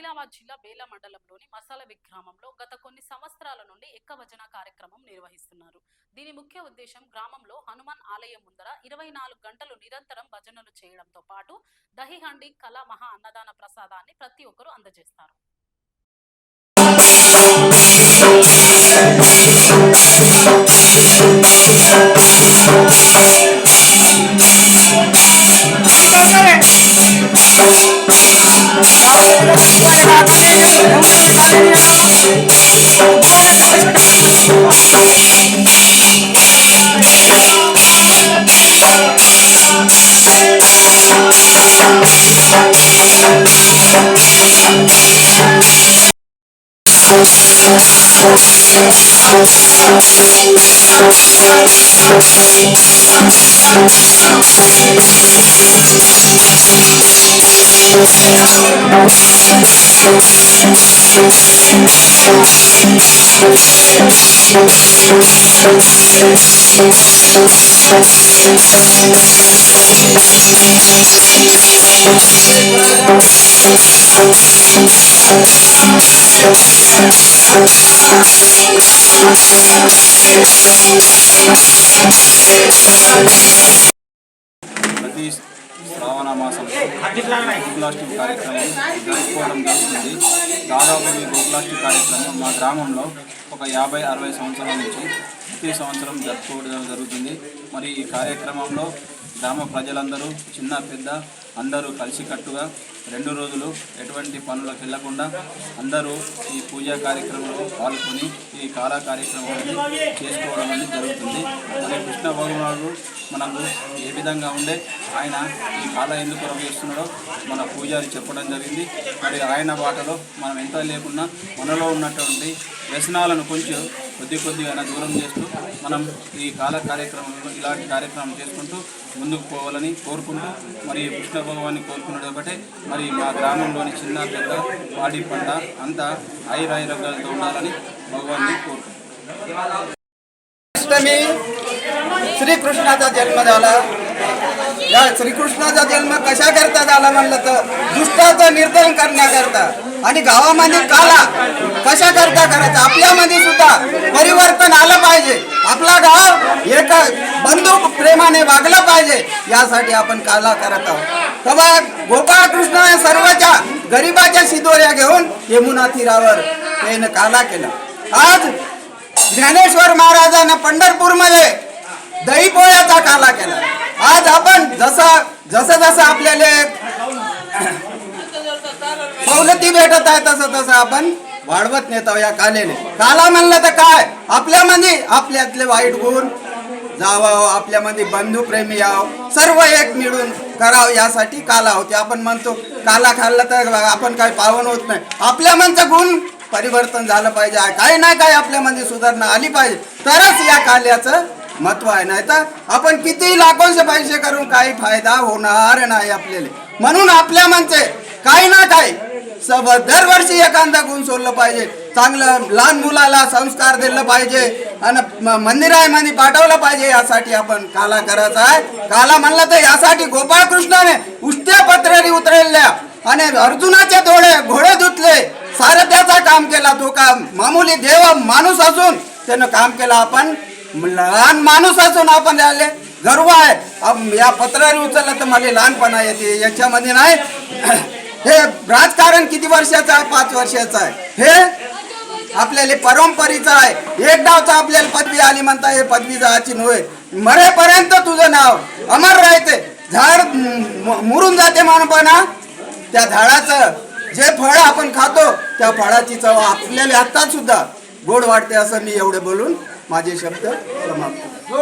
ఆదిలాబాద్ జిల్లా బేల మండలంలోని మసాలవి గ్రామంలో గత కొన్ని సంవత్సరాల నుండి ఎక్కభజన కార్యక్రమం నిర్వహిస్తున్నారు. దీని ముఖ్య ఉద్దేశం గ్రామంలో హనుమాన్ ఆలయం ముందర 24 గంటలు నిరంతరం భజనలు చేయడంతో పాటు దహిహండి కళ మహా అన్నదాన ప్రసాదాన్ని ప్రతి ఒక్కరూ అందజేస్తారు. ప్రతి శ్రావణ మాసంలో గోకులాష్టమి కార్యక్రమం జరుపుకోవడం జరుగుతుంది. దాదాపు ఈ గోకులాష్టమి కార్యక్రమం మా గ్రామంలో ఒక 50-60 సంవత్సరాల నుంచి ప్రతి సంవత్సరం జరుపుకోవడం జరుగుతుంది. మరి ఈ కార్యక్రమంలో గ్రామ ప్రజలందరూ చిన్న పెద్ద అందరూ కలిసికట్టుగా 2 రోజులు ఎటువంటి పనులకు వెళ్లకుండా అందరూ ఈ పూజా కార్యక్రమంలో పాల్గొని ఈ కాలా కార్యక్రమాన్ని చేసుకోవడం అనేది జరుగుతుంది. మరి కృష్ణ భగవానుడు మనకు ఏ విధంగా ఉండే ఆయన ఈ కాల ఎందుకు రవేస్తున్నాడో మన పూజారి చెప్పడం జరిగింది. మరి ఆయన బాటలో మనం ఎంత లేకున్నా మనలో ఉన్నటువంటి వ్యసనాలను కొంచెం కొద్దిగా దూరం చేస్తూ మనం ఈ కాల కార్యక్రమంలో ఇలాంటి కార్యక్రమం చేసుకుంటూ ముందుకు పోవాలని కోరుకుంటూ మరి కృష్ణ భగవాన్ని కోరుకున్నది ఒకటే. మరి మా గ్రామంలోని చిన్న పెద్ద పాడి పంట అంతా ఐరాయిరగాలతో ఉండాలని भगवान अष्टमी श्रीकृष्णाचा जन्म झाला. या श्रीकृष्णाचा जन्म कशा करता झाला म्हणलं तर दुष्टाचं निर्धारण करण्याकरता आणि गावामध्ये काला कशा करता करायचा आपल्यामध्ये सुद्धा परिवर्तन आलं पाहिजे. आपला गाव एक बंधू प्रेमाने वागलं पाहिजे यासाठी आपण काला करत आहोत. तेव्हा गोपाळ कृष्ण सर्वच्या गरिबाच्या शिदोऱ्या घेऊन यमुना तीरावर त्याने काला केला. आज ज्ञानेश्वर महाराजांना पंढरपूरमध्ये दही पोळ्याचा काला केला. आज आपण जसं आपल्याला सवलती भेटत आहे तसं आपण वाढवत नेतो या कालेने. काला म्हणलं तर काय आपल्यामध्ये आपल्यातले वाईट गुण जावावं, आपल्यामध्ये बंधुप्रेमी यावं, सर्व एक मिळून करावं यासाठी काला होते. आपण म्हणतो काला खाल्ला तर आपण काय पावन होत नाही. आपल्यामध्ये गुण परिवर्तन झालं पाहिजे. काही नाही काय आपल्यामध्ये सुधारणा आली पाहिजे तरच या काल्याचं महत्व आहे. नाही तर आपण किती लाखोंचे पैसे करून काही फायदा होणार नाही आपल्याला. म्हणून आपल्या म्हणजे काही ना काही दरवर्षी एखादा गुण सोडलं पाहिजे. चांगलं लहान मुलाला संस्कार दिलं पाहिजे आणि मंदिरामध्ये पाठवलं पाहिजे. यासाठी आपण काला करायचा आहे. काला म्हणलं तर यासाठी गोपाळ कृष्णाने उष्ट्या पत्रेरी उतरल्या आणि अर्जुनाचे घोडे धुतले, सारथ्याचा काम केला. तो का मामूली देव माणूस असून त्यानं काम केलं. आपण लहान माणूस असून आपण राहिले गर्व आहे. या पत्रारी उचललं तर मला लहानपणा येते याच्यामध्ये नाही. हे राजकारण किती वर्षाचं आहे? 5 वर्षाचं आहे. हे आपल्याला परंपरेचं आहे. एक डावचा आपल्याला पदवी आली म्हणता हे पदवी जायची नव्हे. मरेपर्यंत तुझं नाव अमर राहते. झाड मुरून जाते मानपणा त्या झाडाचं जे फळ आपण खातो त्या फळाची चव आपल्याला आता सुद्धा गोड वाटते. असं मी एवढे बोलून माझे शब्द समाप्त.